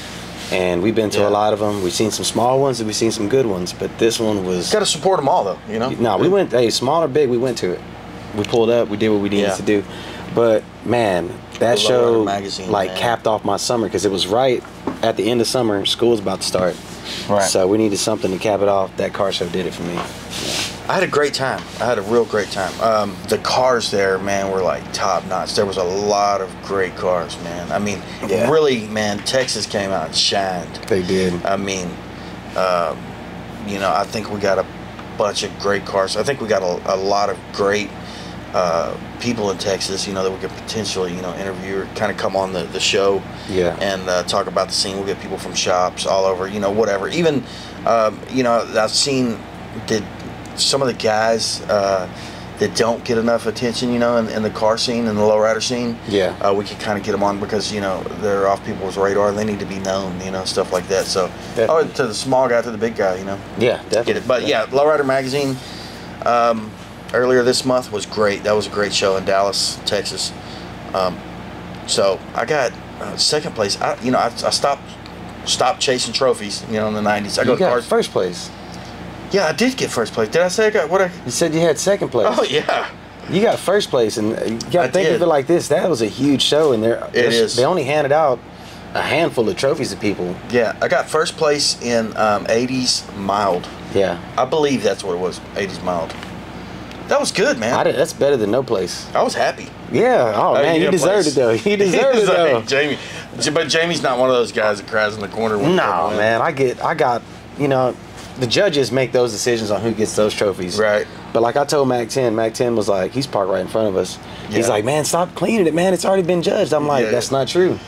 and we've been to a lot of them. We've seen some small ones, and we've seen some good ones, but this one was. Got to support them all, though. You know. No, we went. Hey, small or big, we went to it. We pulled up. We did what we needed to do. But man, that show magazine, capped off my summer because it was right at the end of summer. School was about to start. Right. So we needed something to cap it off. That car show did it for me. Yeah. I had a great time. I had a real great time. The cars there, man, were like top notch. There was a lot of great cars, man. I mean, really, man, Texas came out and shined. They did. I mean, you know, I think we got a bunch of great cars. I think we got a lot of great people in Texas, you know, that we could potentially, you know, interview or kind of come on the show and talk about the scene. We'll get people from shops all over, you know, whatever. Even, you know, I've seen some of the guys that don't get enough attention, you know, in the car scene and the lowrider scene. Yeah. We could kind of get them on because, you know, they're off people's radar and they need to be known, you know, stuff like that. So, to the small guy to the big guy, you know. Yeah, definitely. Get it. But yeah, Lowrider magazine earlier this month was great. That was a great show in Dallas, Texas. So I got second place. I stopped chasing trophies, you know, in the 90s. I got first place. Yeah, I did get first place. Did I say I got what? You said you had second place. Oh yeah. You got first place, and you got to think of it like this. That was a huge show, and they only handed out a handful of trophies to people. Yeah, I got first place in 80s mild. Yeah. I believe that's what it was, 80s mild. That was good, man. That's better than no place. I was happy. Yeah. Oh, man, you deserved it, though. You deserved it, though. Jamie. But Jamie's not one of those guys that cries in the corner. No, man. I got, you know, the judges make those decisions on who gets those trophies. Right. But like I told Mac 10 was like, he's parked right in front of us. Yeah. He's like, man, stop cleaning it, man. It's already been judged. I'm like, that's not true.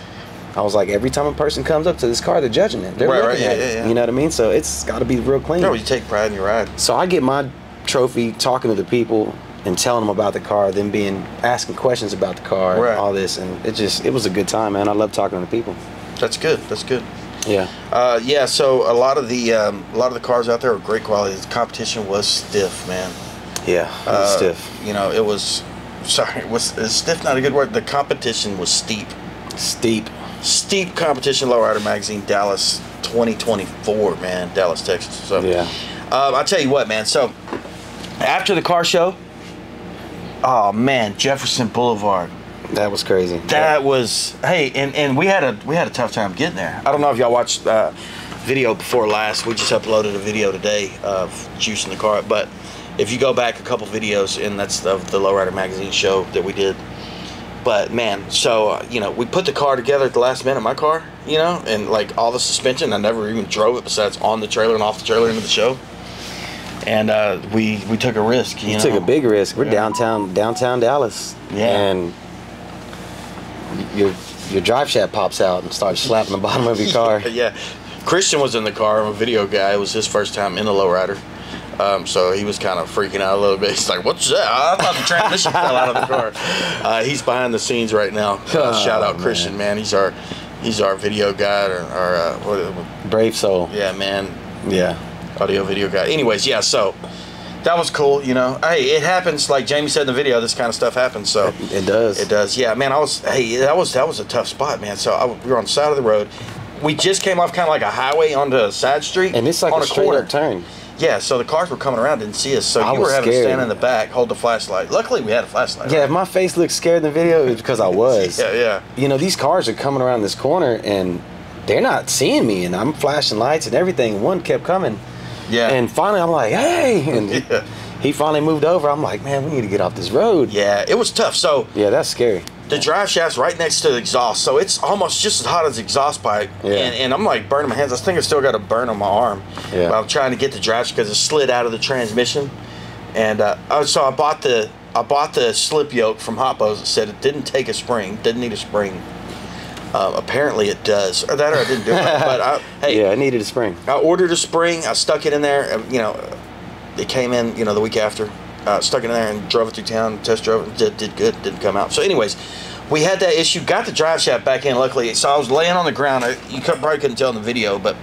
I was like, every time a person comes up to this car, they're judging it. They're looking at it. You know what I mean? So it's got to be real clean. No, you take pride in your ride. So I get my trophy talking to the people and telling them about the car, them asking questions about the car, and all this, and it was a good time, man. I love talking to the people. That's good. That's good. Yeah. Yeah. So a lot of the cars out there are great quality. The competition was stiff, man. Yeah, it was stiff. You know, it was. Sorry, is stiff not a good word? The competition was steep. Steep competition. Lowrider Magazine, Dallas, 2024, man, Dallas, Texas. So yeah. I tell you what, man. So after the car show, oh man, Jefferson Boulevard. That was crazy. That was and we had a tough time getting there. I don't know if y'all watched video before last. We just uploaded a video today of juicing the car, but if you go back a couple videos, and that's of the Lowrider Magazine show that we did. But man, so you know, we put the car together at the last minute, my car, you know, and like all the suspension, I never even drove it besides on the trailer and off the trailer into the show. And we took a risk. You took a big risk. We're downtown Dallas. Yeah. And your drive shaft pops out and starts slapping the bottom of your car. Yeah. Christian was in the car. I'm a video guy. It was his first time in the Lowrider. So he was kind of freaking out a little bit. He's like, "What's that? I thought the transmission fell out of the car." He's behind the scenes right now. Shout out Christian, man. He's our video guy, or brave soul. Yeah, man. Yeah. Audio video guy. Anyways, yeah. So that was cool. You know, hey, it happens. Like Jamie said in the video, this kind of stuff happens. So it does. It does. Yeah, man. That was a tough spot, man. So we were on the side of the road. We just came off kind of like a highway onto a side street, and it's like on a straight up turn. Yeah, so the cars were coming around, didn't see us, so you were having to stand in the back, hold the flashlight. Luckily, we had a flashlight. Yeah, if my face looked scared in the video, it was because I was. Yeah. You know, these cars are coming around this corner, and they're not seeing me, and I'm flashing lights and everything. One kept coming. Yeah. And finally, I'm like, hey! And he finally moved over. I'm like, man, we need to get off this road. Yeah, it was tough. So yeah, that's scary. The drive shaft's right next to the exhaust, so it's almost just as hot as the exhaust pipe. Yeah. And I'm like burning my hands. I think I still got a burn on my arm. Yeah. But I'm trying to get the drive because it slid out of the transmission. And so I bought the slip yoke from Hoppo's that said it didn't take a spring, didn't need a spring. Apparently it does, or I didn't do it. But yeah, I needed a spring. I ordered a spring. I stuck it in there. You know, it came in. You know, the week after. Stuck it in there and drove it through town, test drove it, did good, didn't come out. So anyways, we had that issue, got the drive shaft back in luckily. So I was laying on the ground. You probably couldn't tell in the video, but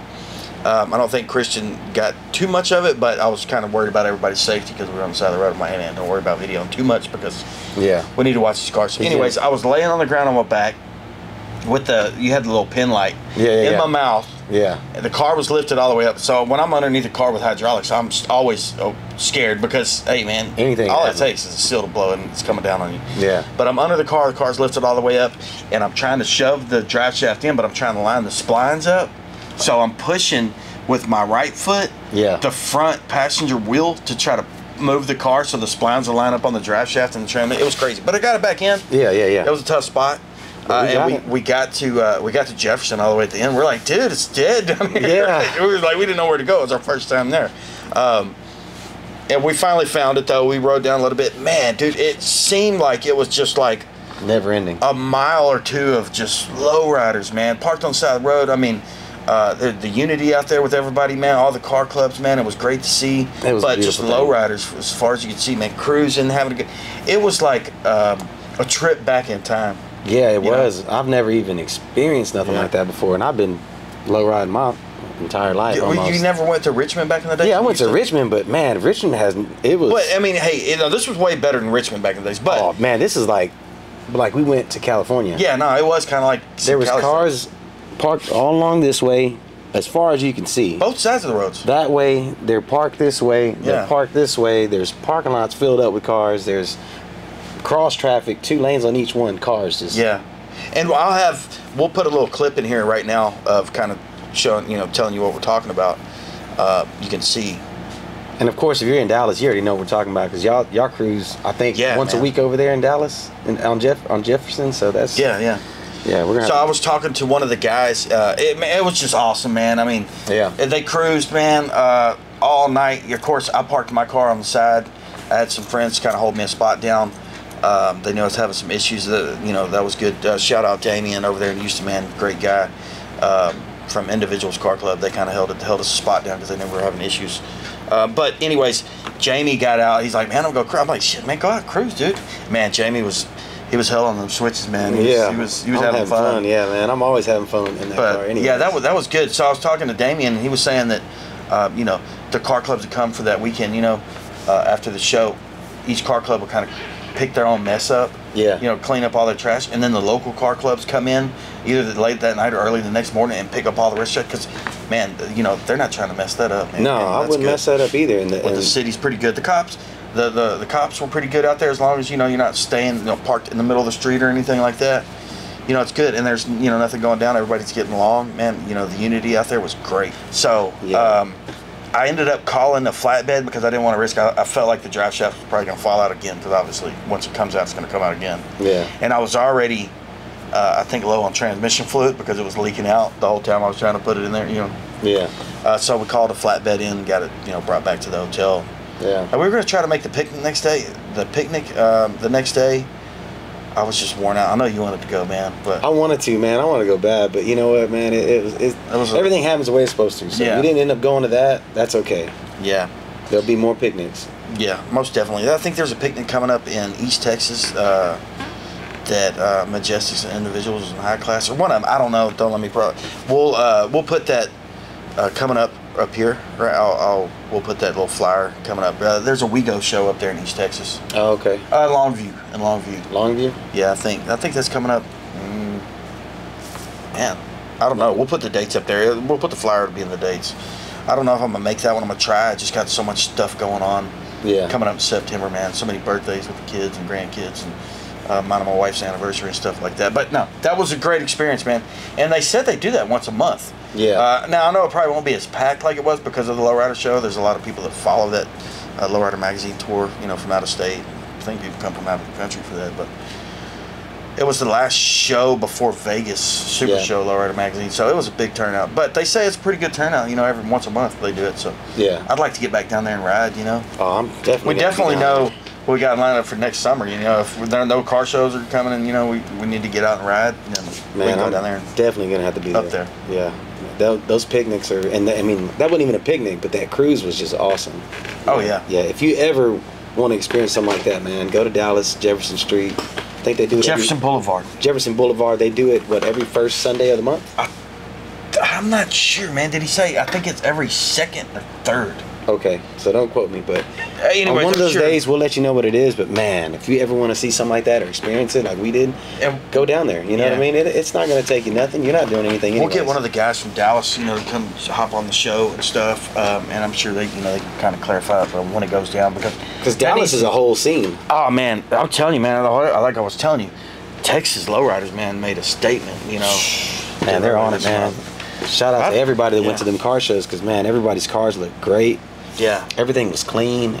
I don't think Christian got too much of it, but I was kind of worried about everybody's safety because we were on the side of the road. My man, don't worry about videoing too much because we need to watch these cars. So anyways, I was laying on the ground on my back with you had the little pin light in my mouth. Yeah. The car was lifted all the way up. So when I'm underneath a car with hydraulics, I'm always scared because, hey, man, all it takes is a seal to blow and it's coming down on you. Yeah. But I'm under the car's lifted all the way up, and I'm trying to shove the drive shaft in, but I'm trying to line the splines up. So I'm pushing with my right foot the front passenger wheel to try to move the car so the splines will line up on the drive shaft and the trim. It was crazy. But I got it back in. Yeah. It was a tough spot. We got to Jefferson all the way at the end. We're like, dude, it's dead down here. Yeah. We didn't know where to go. It was our first time there. And we finally found it though. We rode down a little bit. Man, dude, it seemed like it was just like never ending. A mile or two of just lowriders, man. Parked on the side of the road. I mean, the unity out there with everybody, man. All the car clubs, man. It was great to see. It was but just lowriders as far as you could see, man. Cruising, having a good. It was like a trip back in time. Yeah, it was. I've never even experienced nothing like that before, and I've been low riding my entire life. You never went to Richmond back in the day? Yeah, I went to Richmond, but man, Richmond it was. But I mean, hey, you know, this was way better than Richmond back in the days. But oh man, this is like we went to California. Yeah, no, it was kind of like there was cars parked all along this way, as far as you can see. Both sides of the roads. That way, they're parked this way. They're parked this way. There's parking lots filled up with cars. There's cross traffic, 2 lanes on each one. Cars just Yeah, and we'll put a little clip in here right now of kind of showing, telling you what we're talking about. You can see. And of course, if you're in Dallas, you already know what we're talking about because y'all cruise, I think, once a week over there in Dallas on Jefferson. So that's yeah. We're gonna. So I was talking to one of the guys. It was just awesome, man. I mean, they cruised, man, all night. Of course, I parked my car on the side. I had some friends kind of hold me a spot down. They knew I was having some issues. That was good. Shout out Damien over there in Houston, man, great guy. From Individuals Car Club, they kind of held us a spot down because they knew we were having issues. But anyways, Jamie got out. He's like, man, I'm gonna go cruise. I'm like, shit, man, go out cruise, dude. Man, Jamie was hell on them switches, man. He was having fun. Yeah, man, I'm always having fun in that car. Anyways. Yeah, that was good. So I was talking to Damien, and he was saying that, the car clubs that come for that weekend, after the show, each car club will kind of pick their own mess up. Yeah. Clean up all their trash, and then the local car clubs come in either late that night or early the next morning and pick up all the rest of it. Because, man, they're not trying to mess that up. Man. No, I wouldn't mess that up either. The city's pretty good. The cops, the cops were pretty good out there as long as you're not staying parked in the middle of the street or anything like that. It's good, and there's nothing going down. Everybody's getting along, man. The unity out there was great. So. Yeah. I ended up calling a flatbed because I didn't want to risk. I felt like the drive shaft was probably going to fall out again because obviously once it comes out, it's going to come out again. Yeah. And I was already, I think, low on transmission fluid because it was leaking out the whole time I was trying to put it in there. Yeah. So we called a flatbed in and got it, brought back to the hotel. Yeah. And we were going to try to make the picnic the next day. I was just worn out. I know you wanted to go, man, but I wanted to, man. I want to go bad, but you know what, man? Everything happens the way it's supposed to. So if we didn't end up going to that, that's okay. Yeah. There'll be more picnics. Yeah, most definitely. I think there's a picnic coming up in East Texas that Majestics and Individuals in high class, or one of them. I don't know. Don't let me. We'll put that coming up here. Right. We'll put that little flyer coming up. There's a WeGo show up there in East Texas. Oh, okay. Longview. Longview. Yeah, I think that's coming up. Man, I don't know. We'll put the dates up there. We'll put the flyer to be in the dates. I don't know if I'm gonna make that one. I'm gonna try. I just got so much stuff going on. Yeah. Coming up in September, man. So many birthdays with the kids and grandkids, and mine and my wife's anniversary and stuff like that. But no, that was a great experience, man. And they said they do that once a month. Yeah. Now I know it probably won't be as packed like it was because of the Lowrider show. There's a lot of people that follow that Lowrider magazine tour, from out of state. I think people come from out of the country for that, but it was the last show before Vegas Super Show Lowrider magazine, so it was a big turnout. But they say it's a pretty good turnout. Every once a month they do it. So yeah, I'd like to get back down there and ride. Oh, I'm definitely. We definitely know what we got lined up for next summer. If there are no car shows are coming, and we need to get out and ride. We can go down there. Definitely gonna have to be up there. Yeah. Those picnics are, and that wasn't even a picnic, but that cruise was just awesome. Oh yeah. Yeah. If you ever want to experience something like that, man, go to Dallas, Jefferson Street. I think they do it Jefferson Boulevard. They do it every first Sunday of the month? I'm not sure, man. Did he say? I think it's every second or third. Okay, so don't quote me, but anyways, on one of those days we'll let you know what it is. But man, if you ever want to see something like that or experience it like we did, go down there. You know what I mean? It's not going to take you nothing. You're not doing anything. We'll get one of the guys from Dallas, to come hop on the show and stuff, and I'm sure they can kind of clarify it when it goes down because Dallas is a whole scene. Oh man, I'm telling you, man. Like I was telling you, Texas Lowriders, man, made a statement. Man, they're on it, man. Shout out to everybody that went to them car shows because man, everybody's cars look great. Yeah, everything was clean.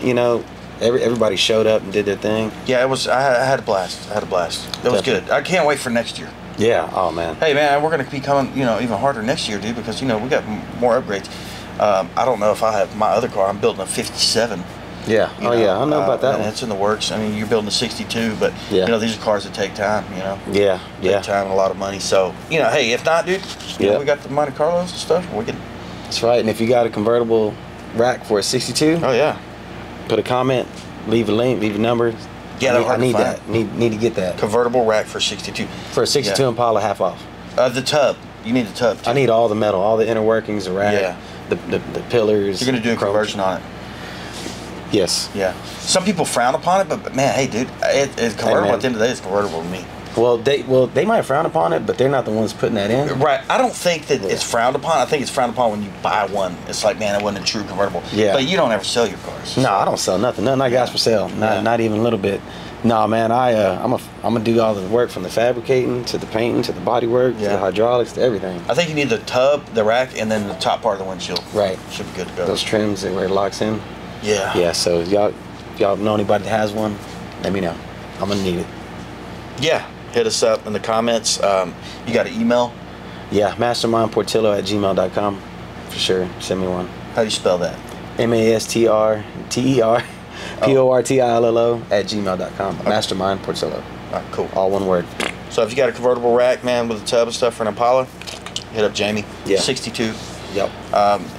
Everybody showed up and did their thing. Yeah, it was. I had a blast. It was good. I can't wait for next year. Yeah. Oh man. Hey man, we're gonna be coming, even harder next year, dude, because we got more upgrades. I don't know if I have my other car. I'm building a '57. Yeah. I know about that one. It's in the works. I mean, you're building a '62, but these are cars that take time. Yeah. Take time and a lot of money. So hey, if not, dude, we got the Monte Carlos and stuff. We can. That's right. And if you got a convertible rack for a 62, oh yeah, put a comment, leave a link, leave a number. Yeah, I need that. Need to get that convertible rack for 62. For a 62 Impala, half off. The tub. You need the tub too. I need all the metal, all the inner workings, the rack, the pillars. You're gonna do a conversion on it. Yes. Yeah. Some people frown upon it, but man, hey, dude, it's convertible. At the end of the day, it's convertible to me. Well, they might frown upon it, but they're not the ones putting that in. Right. I don't think that it's frowned upon. I think it's frowned upon when you buy one. It's like, man, it wasn't a true convertible. Yeah. But you don't ever sell your cars. No, I don't sell nothing. Nothing I got for sale. Not even a little bit. No, man. I'm gonna do all the work from the fabricating to the painting to the body work to the hydraulics to everything. I think you need the tub, the rack, and then the top part of the windshield. Right. Should be good to go. Those trims where it locks in. Yeah. Yeah. So if y'all know anybody that has one, let me know. I'm gonna need it. Yeah. Hit us up in the comments. You got an email? Yeah, mastermindportillo@gmail.com. For sure. Send me one. How do you spell that? masterterportillo@gmail.com. Okay. Mastermind Portillo. All right, cool. All one word. So if you got a convertible rack, man, with a tub and stuff for an Impala, hit up Jamie. Yeah. 62. Yep.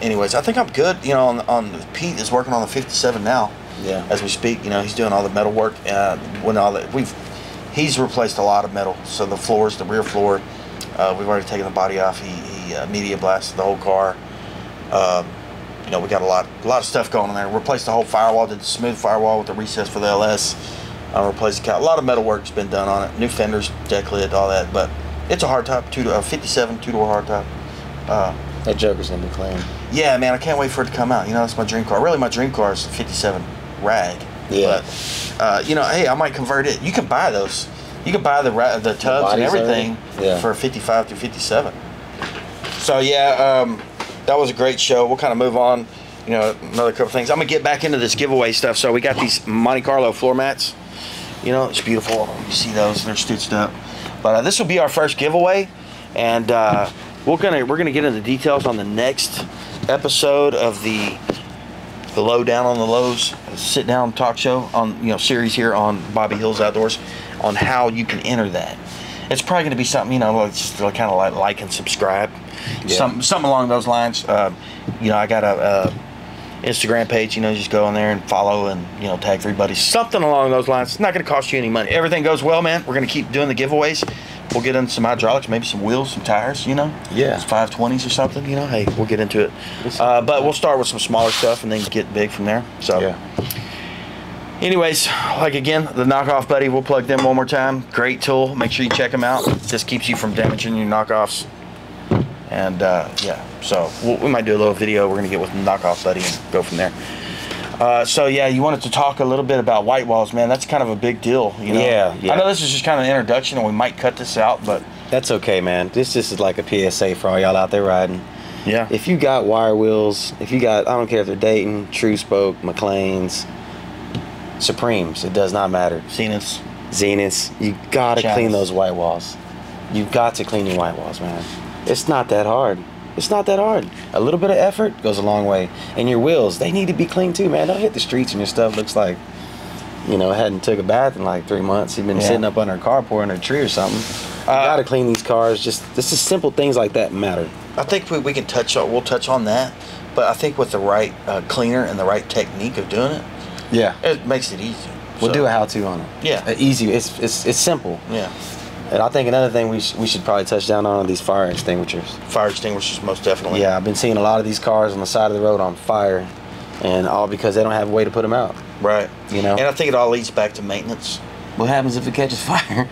Anyways, I think I'm good. You know, on Pete is working on the 57 now. Yeah. As we speak, you know, he's doing all the metal work. When all that he's replaced a lot of metal. So the floors, the rear floor, we've already taken the body off. He media blasted the whole car. You know, we got a lot of stuff going on there. Replaced the whole firewall, did the smooth firewall with the recess for the LS. Replaced the a lot of metal work's been done on it. New fenders, deck lid, all that. But it's a hardtop, 57 two-door hardtop. That Joker's gonna be clean. Yeah, man, I can't wait for it to come out. You know, it's my dream car. Really, my dream car is a 57 rag. Yeah. But you know, hey, I might convert it. You can buy those. You can buy the tubs and everything for 55 through 57. So yeah, that was a great show. We'll kind of move on. You know, another couple things. I'm gonna get back into this giveaway stuff. So we got these Monte Carlo floor mats. You know, it's beautiful. You see those? They're stitched up. But this will be our first giveaway, and we're gonna get into details on the next episode of the Low Down on the Lows sit down talk show on series here on Bobby Hills Outdoors on how you can enter that. It's probably going to be something just kind of like and subscribe, something along those lines. I got a Instagram page. Just go on there and follow and tag 3 buddies. Something along those lines. It's not going to cost you any money. Everything goes well, man. We're going to keep doing the giveaways. We'll get into some hydraulics, maybe some wheels, some tires, Yeah. It's 520s or something, Hey, we'll get into it. But we'll start with some smaller stuff and then get big from there. So, anyways, again, the knockoff buddy, we'll plug them one more time. Great tool. Make sure you check them out. Just keeps you from damaging your knockoffs. And, so we might do a little video. We're going to get with the knockoff buddy and go from there. You wanted to talk a little bit about white walls, man. That's kind of a big deal, Yeah. I know this is just kind of an introduction, and we might cut this out, but that's okay, man. This is like a PSA for all y'all out there riding. Yeah. If you got wire wheels, I don't care if they're Dayton, True Spoke, McLean's, Supremes, it does not matter. Zeniths, you gotta clean those white walls. You've got to clean your white walls, man. It's not that hard. It's not that hard. A little bit of effort goes a long way. And your wheels, they need to be clean too, man. Don't hit the streets and your stuff looks like, hadn't took a bath in like 3 months. You've been sitting up under a carport under a tree or something. You gotta clean these cars. This is simple things like that matter. I think we can we'll touch on that. But I think with the right cleaner and the right technique of doing it, it makes it easy. We'll do a how-to on it. Yeah. Easy. It's simple. Yeah. And I think another thing we should probably touch down on are these fire extinguishers. Fire extinguishers, most definitely. Yeah, I've been seeing a lot of these cars on the side of the road on fire, and all because they don't have a way to put them out. Right. And I think it all leads back to maintenance. What happens if it catches fire?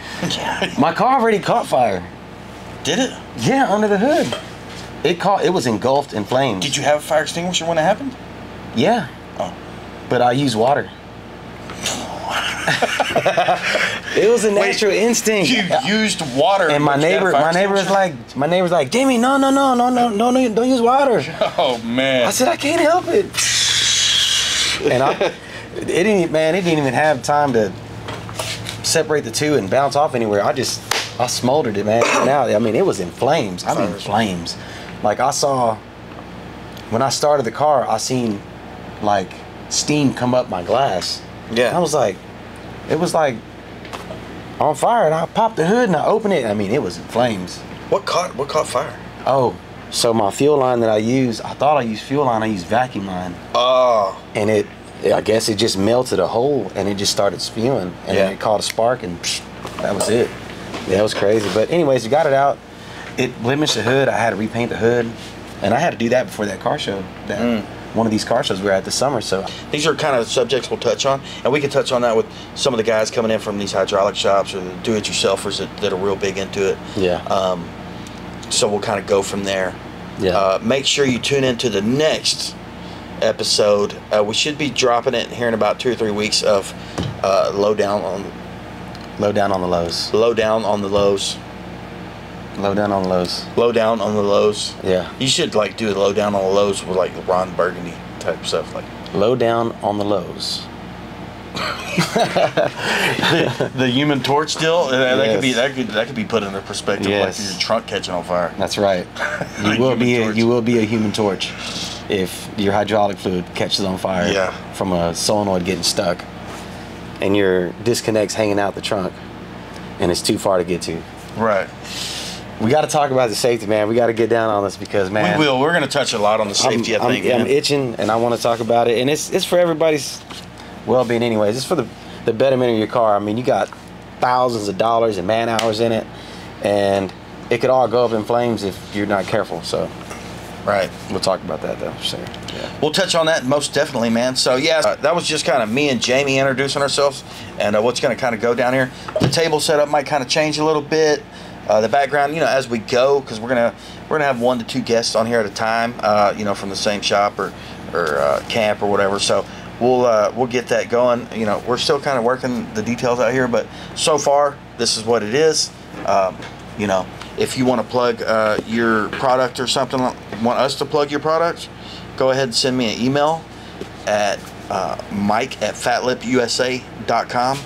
My car already caught fire. Did it? Yeah, under the hood. It was engulfed in flames. Did you have a fire extinguisher when it happened? Yeah. Oh. But I used water. It was a natural instinct. You used water, and my neighbor was like, Jamie, no, don't use water. Oh man! I said I can't help it. And it didn't even have time to separate the two and bounce off anywhere. I smoldered it, man. Now, it was in flames. Flames. Like when I started the car, I seen like steam come up my glass. Yeah. And I was like, it was like on fire, and I popped the hood and I opened it. It was in flames. What caught fire? Oh, so my fuel line that I thought I used fuel line, I used vacuum line. Oh. And I guess it just melted a hole and it just started spewing. And then it caught a spark and that was it. Yeah, it was crazy. But anyways, you got it out. It blemished the hood. I had to repaint the hood. And I had to do that before that car show. one of these car shows we were at this summer. So these are kind of subjects we'll touch on, and we can touch on that with some of the guys coming in from these hydraulic shops or the do-it-yourselfers that are real big into it. yeah, So we'll kind of go from there. yeah. Make sure you tune into the next episode. We should be dropping it here in about 2 or 3 weeks of lowdown on Low down on the lows. lowdown on the lows. Lowdown on the lows. Lowdown on the lows. Yeah. You should like do a lowdown on the lows with like Ron Burgundy type stuff, like Low down on the lows. the Human Torch deal. That Yes. could be put into perspective, Yes. like your trunk catching on fire. That's right. The You will be a human torch if your hydraulic fluid catches on fire Yeah. from a solenoid getting stuck and your disconnect's hanging out the trunk and it's too far to get to. Right. We got to talk about the safety, man. We got to get down on this because, man, We will. We're going to touch a lot on the safety. I think. I'm man. itching and I want to talk about it, and it's for everybody's well-being, anyways. It's for the betterment of your car. I mean, you got thousands of dollars and man hours in it, and it could all go up in flames if you're not careful. So, Right. we'll talk about that though. For sure. Yeah. We'll touch on that most definitely, man. So yeah, that was just kind of me and Jamie introducing ourselves and what's going to kind of go down here. The table setup might kind of change a little bit. The background, as we go, because we're gonna have 1 to 2 guests on here at a time, from the same shop or camp or whatever. So we'll get that going. We're still kind of working the details out here, but so far this is what it is. If you want to plug your product or something, want us to plug your product, go ahead and send me an email at mike@fatlipusa.com.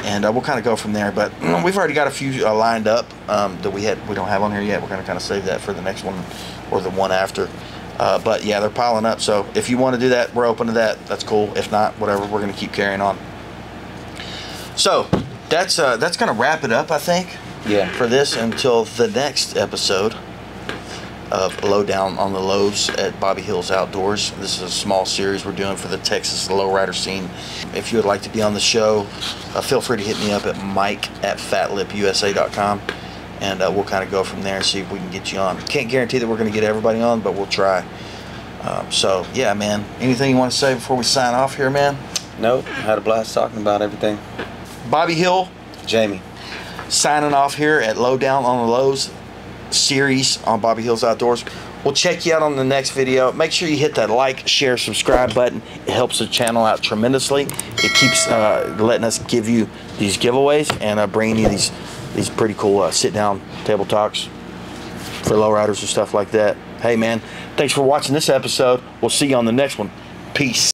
And we'll kind of go from there, but we've already got a few lined up that we don't have on here yet. We're going to kind of save that for the next one or the one after. But yeah, they're piling up. So if you want to do that, we're open to that. That's cool. If not, whatever. We're going to keep carrying on. So that's going to wrap it up, I think. Yeah. For this until the next episode of Lowdown on the Lows at Bobby Hills Outdoors. This is a small series we're doing for the Texas lowrider scene. If you would like to be on the show, feel free to hit me up at mike@fatlipusa.com, and we'll kind of go from there and see if we can get you on. Can't guarantee that we're going to get everybody on, but we'll try. So yeah, man, anything you want to say before we sign off here, man? Nope. Had a blast talking about everything. Bobby Hill, Jamie. signing off here at Lowdown on the Lows series on Bobby Hills Outdoors. We'll check you out on the next video. Make sure you hit that like, share, subscribe button. It helps the channel out tremendously. It keeps letting us give you these giveaways and bringing you these pretty cool sit-down table talks for lowriders and stuff like that. Hey man, thanks for watching this episode. We'll see you on the next one. Peace.